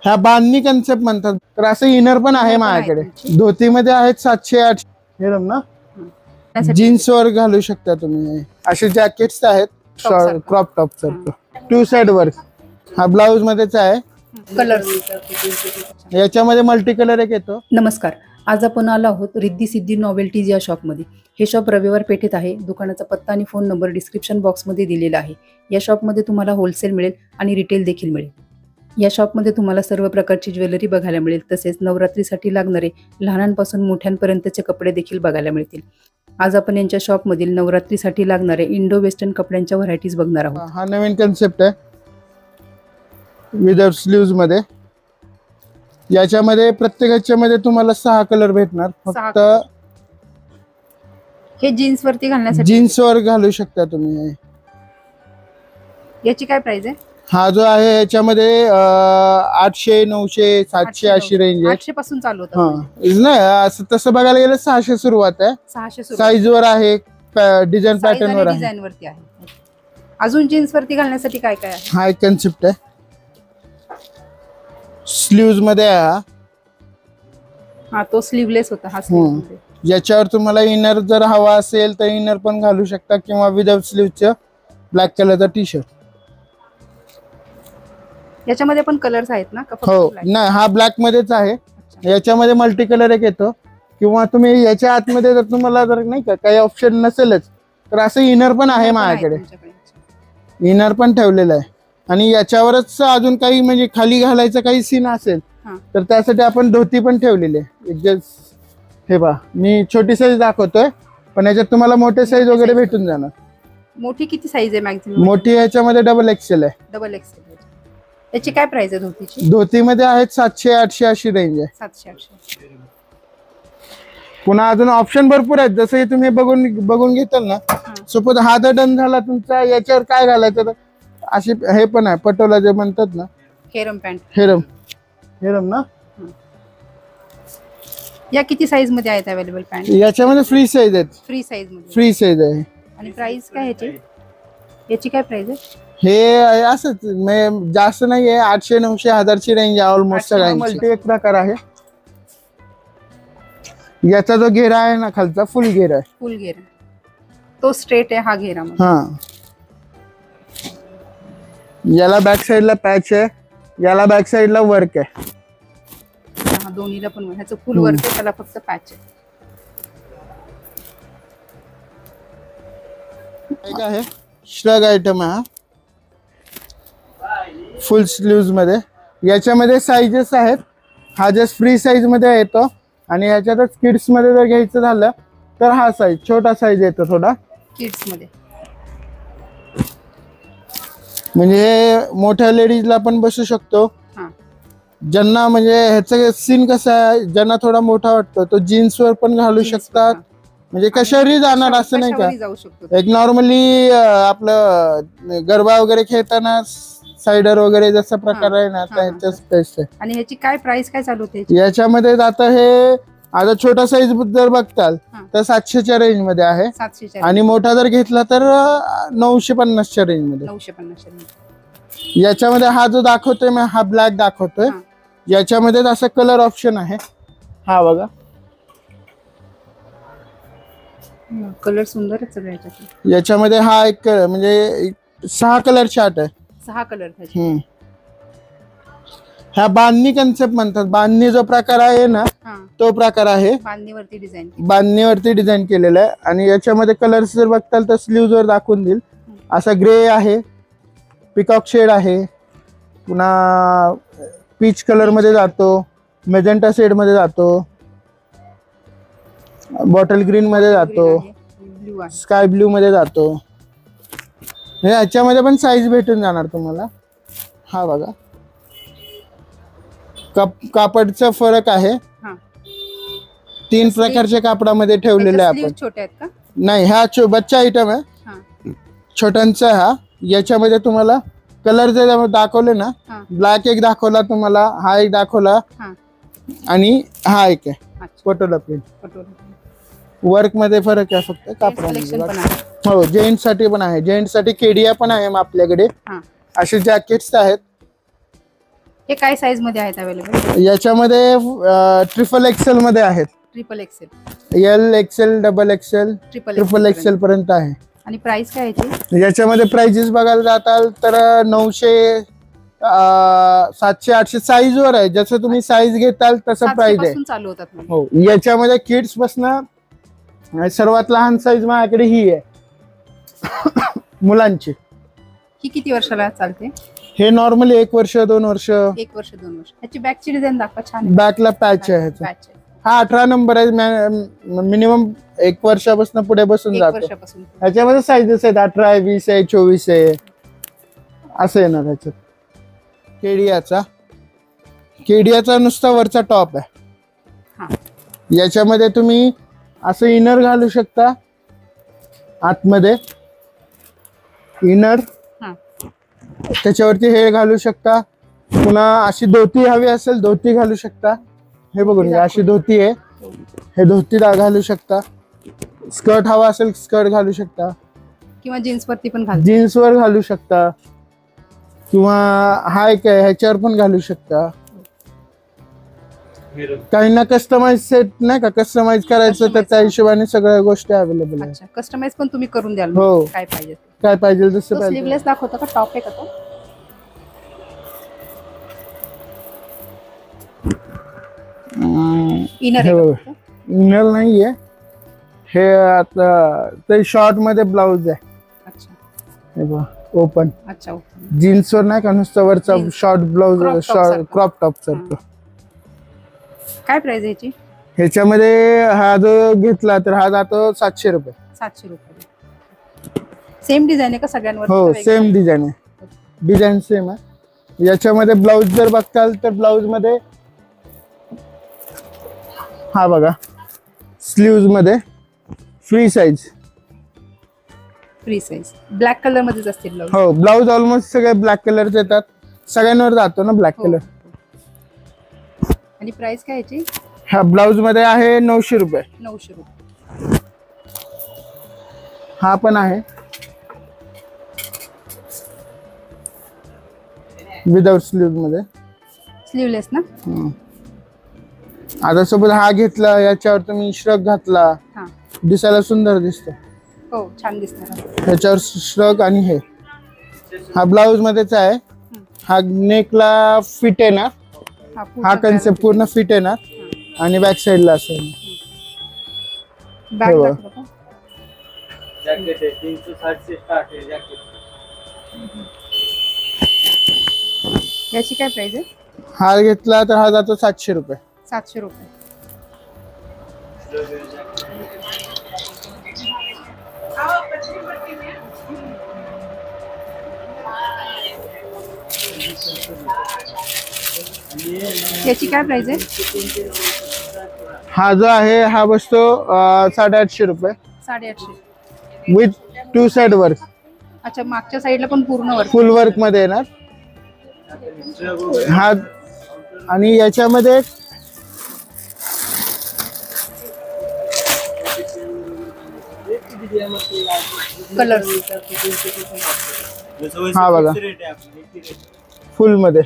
ह्या बांधणी कन्सेप्ट म्हणतात. तर असं इनर पण आहे माझ्याकडे. धोतीमध्ये आहेत 700-800 हे ना. जीन्स वर घालू शकता तुम्ही. असे जॅकेट्स आहेत क्रॉप टॉप सारखं. 2 साइड वर्क. हा ब्लाउज मध्येच आहे. कलर याच्यामध्ये मल्टी कलर एक येतो. नमस्कार, आज आपण आलो आहोत रिद्धी सिद्धी नॉवेल्टीज या शॉपमध्ये. हे शॉप रविवार पेठेत आहे. दुकानाचा पत्ता आणि फोन नंबर डिस्क्रिप्शन बॉक्समध्ये दिलेला आहे. या शॉपमध्ये तुम्हाला होलसेल मिळेल आणि रिटेल देखील मिळेल. या शॉपमध्ये तुम्हाला सर्व प्रकारची ज्वेलरी बघायला मिळेल. तसेच नवरात्रीसाठी लागणारे लहानांपासून मोठ्यांपर्यंतचे कपडे देखील बघायला मिळतील. आज आपण यांच्या शॉपमधील नवरात्रीसाठी लागणारे इंडो वेस्टर्न कपड्यांच्या व्हरायटीज बघणार आहोत. हा नवीन कन्सेप्ट आहे विदाउट स्लीव्स मध्ये. याच्यामध्ये प्रत्येकाच्या मध्ये तुम्हाला 6 कलर भेटणार. फक्त हे जीन्स वरती घालण्यासाठी जीन्स वर घालू शकता तुम्ही. याची काय प्राइस आहे? हा जो आहे याच्यामध्ये 800, 900, 700 अशी रेंज आहे. 800 पासून चालू होतं. नाही असं तसं बघायला गेलं 600 सुरुवात आहे. 600 साईज वर आहे, डिझाईन पॅटर्न वर आहे. डिझाईन वरती आहे. अजून जीन्स वरती घालण्यासाठी काय काय आहे? हा एक कन्सेप्ट आहे. स्लीव्ज मध्ये आहे. हा तो स्लीवलेस होता. हा स्लीव. याच्यावर तुम्हाला इनर जर हवा असेल तर इनर पण घालू शकता किंवा विदाउट स्लीवचं ब्लॅक कलरचा टी शर्ट. याच्यामध्ये पण कलर्स आहेत ना? हो नाही, हा ब्लॅक मध्येच आहे. याच्यामध्ये मल्टी कलर एक येतो. किंवा तुम्ही याच्या आतमध्ये जर तुम्हाला जर नाही का काही ऑप्शन नसेलच तर असं इनर पण आहे माझ्याकडे. इनर पण ठेवलेलं आहे. आणि याच्यावरच अजून काही म्हणजे खाली घालायचं काही सीन असेल तर त्यासाठी आपण धोती पण ठेवलेली आहे. हे पहा, मी छोटी साईज दाखवतोय पण याच्यात तुम्हाला मोठे साईज वगैरे भेटून जाणार. मोठी किती साईज आहे मॅक्सिमम? मोठी याच्यामध्ये डबल एक्सेल आहे. Double XL. याची काय प्राइस आहे धोतीची? धोतीमध्ये आहेत 700-800 अशी रेंज आहे. 700-800. पुन्हा अजून ऑप्शन भरपूर आहेत. जसं तुम्ही बघून घेताल ना. सपोज हा जर डन झाला तुमचा, याच्यावर काय घालायचं तर अशी हे पण आहे पटोला जे म्हणतात ना. Harem pant. हेरम ना. या किती साईज मध्ये आहेत अवेलेबल पॅन्ट? याच्यामध्ये फ्री साईज आहेत. फ्री साईज आहे. आणि प्राइस काय याची काय प्राइस आहे? हे असंच जास्त नाही आहे. 800, 900, 1000 ची रेंज आहे ऑलमोस्ट सगळ्यांची. एक प्रकार आहे. याचा जो घेरा आहे ना खालचा फुल घेरा आहे. फुल घेरा तो स्ट्रेट आहे. हा घेरा हा. याला बॅक साइडला पॅच आहे. याला बॅक साइडला वर्क आहे. दोन्हीला पण ह्याचं फुल वर्क आहे. त्याला फक्त पॅच आहे. श्रग आयटम आहे. फुल स्लीव्ज मध्ये. याच्यामध्ये साइजेस आहेत. हा जस्ट फ्री साईज मध्ये येतो. आणि याच्यातच किड्स मध्ये जर घ्यायचं झालं तर हा साईज छोटा साईज येतो थोडा किड्स मध्ये. म्हणजे मोठ्या लेडीजला पण बसू शकतो. ज्यांना म्हणजे ह्याचं सीन कसं आहे, ज्यांना थोडा मोठा वाटतो तो जीन्स वर पण घालू शकतात. म्हणजे कशावरही जाणार असं नाही का. एक नॉर्मली आपलं गरबा वगैरे खेळताना साइडर वगैरे जसा प्रकार आहे ना त्याच्याच बेस्ट आहे. आणि ह्याची काय प्राइस काय चालू होते? याच्यामध्ये आता हे आता छोटा साईज जर बघताल तर 700च्या रेंज मध्ये आहे. आणि मोठा जर घेतला तर 950च्या रेंज मध्ये. 950. याच्यामध्ये हा जो दाखवतोय मी, हा ब्लॅक दाखवतोय. याच्यामध्ये असं कलर ऑप्शन आहे. हा बघा कलर सुंदरच आहे. याच्यामध्ये हा एक म्हणजे 6 कलर चार्ट आहे. 6 कलर. ह्या बांधणी कन्सेप्ट म्हणतात. बांधणी जो प्रकार आहे ना तो प्रकार आहे. बांधणीवरती डिझाईन केलेला आहे. आणि याच्यामध्ये कलर्स जर बघताल तर स्लीव्ज वर दाखवून देईल. असा ग्रे आहे, पिकॉक शेड आहे, पुन्हा पीच कलर मध्ये जातो, मेजेंटा शेड मध्ये जातो, बॉटल ग्रीन मध्ये जातो, स्काय ब्लू मध्ये जातो. याच्यामध्ये पण साईज भेटून जाणार तुम्हाला. हा बघा कापडचा फरक आहे. 3 प्रकारच्या कापडामध्ये ठेवलेले आहे आपण. छोटे आहेत का? नाही, हा बच्चा आयटम आहे छोट्यांचा. हा याच्यामध्ये तुम्हाला कलर जे दाखवले ना, ब्लॅक एक दाखवला तुम्हाला, हा एक दाखवला आणि हा एक आहे पटोला प्रिंट. वर्क मध्ये फरक आहे फक्त कापडामध्ये. हो जेंट्स साठी पण आहे. जेंट्स साठी केडिया पण आहे आपल्याकडे. असे जॅकेट्स आहेत. हे काय साईज मध्ये आहेत अवेलेबल? याच्यामध्ये ट्रिपल एक्सेल मध्ये आहेत. Triple XL, L XL, double XL, triple triple XL पर्यंत आहे. आणि प्राइस काय याची? याच्यामध्ये प्राइजेस बघायला जाताल तर 900, 700, 800 साईज वर आहे. जसं तुम्ही साईज घेताल तसं प्राइस आहे. चालू होतात म्हणजे. हो, याच्यामध्ये किड्स पासून सर्वात लहान साईज माझ्याकडे ही आहे मुलांची. ही किती वर्षाला चालते? हे नॉर्मली 1 वर्ष 2 वर्ष. 1 वर्ष 2 वर्ष. ह्याची बॅकची डिझाईन दाखवा, छान आहे. बॅकला पॅच आहे ह्याचा. पॅच आहे. हा 18 नंबर आहे. मिनिमम 1 वर्षापासून पुढे बसून 1 जातो. वर्षापासून. ह्याच्यामध्ये साईजेस आहेत 18 आहे, 20 आहे, 24 आहे, असं येणार ह्याच्यात. केडियाचा नुसता वरचा टॉप आहे. हा, याच्यामध्ये तुम्ही असं इनर घालू शकता आतमध्ये, इनर. हा, त्याच्यावरती हे घालू शकता. पुन्हा अशी धोती हवी असेल धोती घालू शकता. हे बघून घ्या, अशी धोती आहे. हे धोती घालू शकता. स्कर्ट हवा असेल स्कर्ट घालू शकता, किंवा जीन्स वरती पण घालू. जीन्स वर घालू शकता, किंवा हा एक आहे ह्याच्यावर पण घालू शकता. काहींना कस्टमाइज सेट नाही का, कस्टमाइज करायचं तर त्या हिशोबाने सगळ्या गोष्टी अवेलेबल आहेत. अच्छा, कस्टमाइज पण तुम्ही करून द्याल? हो. काय पाहिजे काय पाहिजे जसं पाहिजे. स्लीवलेस दाखवतो का? टॉप आहे का तो? इनर आहे. इनर नाहीये हे. आता ते शॉर्ट मध्ये ब्लाउज आहे. अच्छा, हे बघा ओपन. अच्छा, जीन्स वर नाही का, नुसतं वरचा short blouse, Crop top short सारखं. क्रॉप टॉप सारखं. काय प्राइस याची? ह्याच्यामध्ये हा जो घेतला तर हा जातो 700 रुपये. 700 रुपये. सेम डिझाईन आहे का सगळ्यांवर? हो, सेम डिझाईन आहे. डिझाईन सेम आहे. याच्यामध्ये ब्लाउज जर बघताल तर ब्लाउज मध्ये हा बघा, स्लीव्ज मध्ये free size. Free size black colour मध्येच असतील ब्लाउज. हो, ब्लाउज ऑलमोस्ट सगळे ब्लॅक कलरचे येतात. सगळ्यांवर जातो ना ब्लॅक कलर. आणि प्राइस काय याची? ह्या ब्लाउज मध्ये आहे 900 रुपये. 900 रुपये. हा पण आहे विदाउट स्लीव्ह मध्ये. स्लीवलेस ना? आता सोबत हा घेतला, याच्यावर तुम्ही श्रग घातला, हा, दिसायला सुंदर दिसतो. हो, छान दिसणार. ह्याच्यावर श्रग आणि हे. हा ब्लाउज मध्येच आहे. हा नेकला फिट आहे ना, हा कन्सेप्ट पूर्ण फिट आहे ना, आणि बॅक साइडला असेल. बॅक दाखवा का? जैकेट है 360 से स्टार्ट है जैकेट. याची काय प्राइस आहे? हा घेतला तर हा जातो 700 रुपये. 700 रुपये. याची काय प्राइस आहे? हा जो आहे हा बसतो 850 रुपये 850. With 2 side work. अच्छा, मागच्या साईडला पण पूर्ण वर्क. फुल वर्क मध्ये येणार हा. आणि याच्यामध्ये कलर. हा बघा, फुल मध्ये.